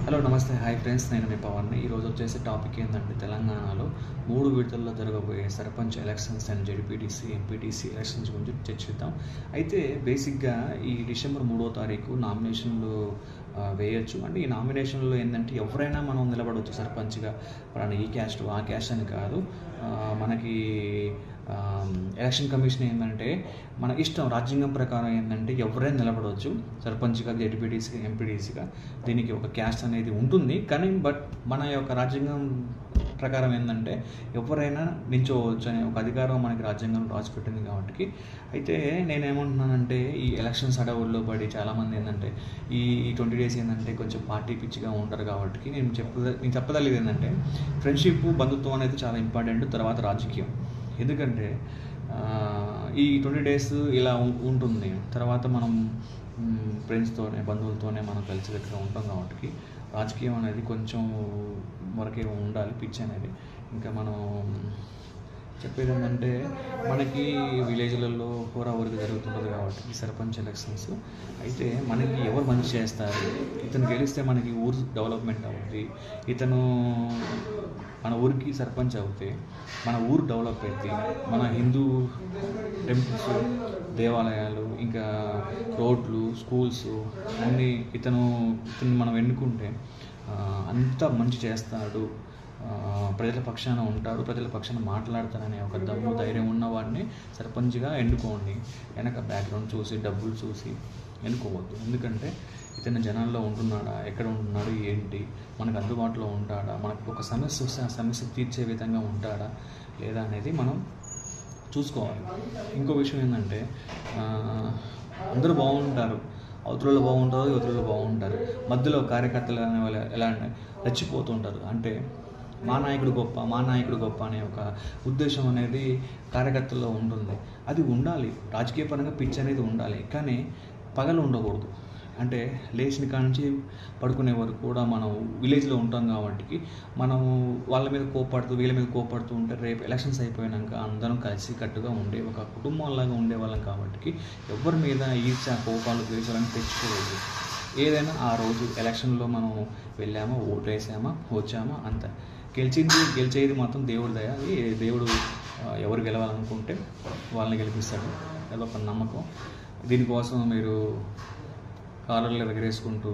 Hello నమస్తే hi friends, నేను మీ పవన్ని. ఈరోజు వచ్చేసి టాపిక్ ఏంటంటే తెలంగాణలో 3 విడతల్లో జరగబోయే sarpanch elections and ZPTC MPTC elections గురించి చర్చిద్దాం. అయితే బేసిక్గా ఈ డిసెంబర్ 3వ తారీఖు నామినేషన్లు వేయొచ్చు. అంటే ఈ నామినేషన్లో ఏంటంటే ఎవరైనా మనం నిలబడవచ్చు సర్పంచ్గా. మన ఈ క్యాస్ట్ ఆ క్యాస్ట్ అని కాదు. మనకి ఎలక్షన్ కమిషన్ ఏంటంటే మన ఇష్టం, రాజ్యాంగం ప్రకారం ఏంటంటే ఎవరైనా నిలబడవచ్చు సర్పంచ్గా, జెడ్పీటీసీగా, ఎంపీటీసీగా. దీనికి ఒక క్యాస్ట్ అనేది ఉంటుంది, కానీ మన యొక్క రాజ్యాంగం ప్రకారం ఏంటంటే ఎవరైనా నిల్చోవచ్చు అనే ఒక అధికారం మనకి రాజ్యాంగం రాసిపెట్టింది కాబట్టి. అయితే నేనేమంటున్నానంటే ఈ ఎలక్షన్స్ అడవుల్లో పడి చాలామంది ఏంటంటే ఈ 20 days ఏంటంటే కొంచెం పార్టీ పిచ్చిగా ఉంటారు కాబట్టి నేను చెప్పదలిది ఏంటంటే ఫ్రెండ్షిప్, బంధుత్వం అనేది చాలా ఇంపార్టెంట్, తర్వాత రాజకీయం. ఎందుకంటే ఈ 20 days ఇలా ఉంటుంది, తర్వాత మనం ఫ్రెండ్స్తోనే, బంధువులతోనే మనం కలిసి దగ్గర ఉంటాం కాబట్టి రాజకీయం అనేది కొంచెం వరకే ఉండాలి, పిచ్ అనేది. ఇంకా మనం చెప్పేది ఏంటంటే మనకి విలేజ్లలో హోరావూరికి జరుగుతుంటుంది కాబట్టి ఈ సర్పంచ్ ఎలక్షన్స్. అయితే మనకి ఎవరు మంచి చేస్తారు, ఇతను గెలిస్తే మనకి ఊరు డెవలప్మెంట్ అవుతుంది, ఇతను మన ఊరికి సర్పంచ్ అవుతే మన ఊరు డెవలప్ అవుతుంది, మన హిందూ టెంపుల్స్, దేవాలయాలు, ఇంకా రోడ్లు, స్కూల్స్ అన్నీ ఇతను మనం ఎన్నుకుంటే అంత మంచి చేస్తాడు, ప్రజల పక్షాన ఉంటాడు, ప్రజల పక్షాన మాట్లాడతాననే ఒక దమ్ము, ధైర్యం ఉన్నవాడిని సర్పంచ్గా ఎన్నుకోండి. వెనక బ్యాక్గ్రౌండ్ చూసి, డబ్బులు చూసి ఎన్నుకోవద్దు. ఎందుకంటే ఇతను జనాల్లో ఉంటున్నాడా, ఎక్కడ ఉంటున్నాడు, ఏంటి, మనకు అందుబాటులో ఉంటాడా, మనకు ఒక సమస్య వస్తే ఆ సమస్య తీర్చే విధంగా ఉంటాడా లేదా అనేది మనం చూసుకోవాలి. ఇంకో విషయం ఏంటంటే అందరూ బాగుంటారు, అవతలలో బాగుంటారు, యువతలలో బాగుంటారు, మధ్యలో కార్యకర్తలు అనే వాళ్ళు ఎలా అంటే రెచ్చిపోతుంటారు. అంటే మా నాయకుడు గొప్ప, మా నాయకుడు గొప్ప అనే ఒక ఉద్దేశం అనేది కార్యకర్తల్లో ఉంటుంది. అది ఉండాలి, రాజకీయ పరంగా పిచ్ అనేది ఉండాలి, కానీ పగలు ఉండకూడదు. అంటే లేచిన కాడ నుంచి పడుకునే వరకు కూడా మనం విలేజ్లో ఉంటాం కాబట్టి మనం వాళ్ళ మీద కోపడుతూ, వీళ్ళ మీద కోపడుతూ ఉంటే రేపు ఎలక్షన్స్ అయిపోయాక అందరం కలిసి కట్టుగా ఉండే ఒక కుటుంబంలాగా ఉండేవాళ్ళం కాబట్టి ఎవరి మీద ఈర్ష్య, కోపాలు, ద్వేషాలను తెచ్చుకోవద్దు. ఏదైనా ఆ రోజు ఎలక్షన్లో మనం వెళ్ళామా, ఓటు వేసామా, వచ్చామా, అంత గెలిచేది మాత్రం దేవుడి దయ. అది దేవుడు ఎవరు గెలవాలనుకుంటే వాళ్ళని గెలిపిస్తాడు, అదొక నమ్మకం. దీనికోసం మీరు కాలర్లు ఎగరేసుకుంటూ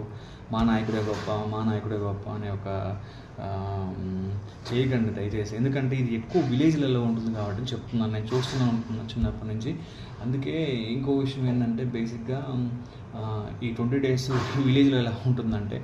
మా నాయకుడే గొప్ప, మా నాయకుడే గొప్ప అనే ఒక చేయకండి దయచేసి. ఎందుకంటే ఇది ఎక్కువ విలేజ్లలో ఉంటుంది కాబట్టి చెప్తున్నాను, నేను చూస్తున్నాను అనుకున్నాను చిన్నప్పటి నుంచి. అందుకే ఇంకో విషయం ఏంటంటే బేసిక్గా ఈ 20 days విలేజ్లో ఎలా ఉంటుందంటే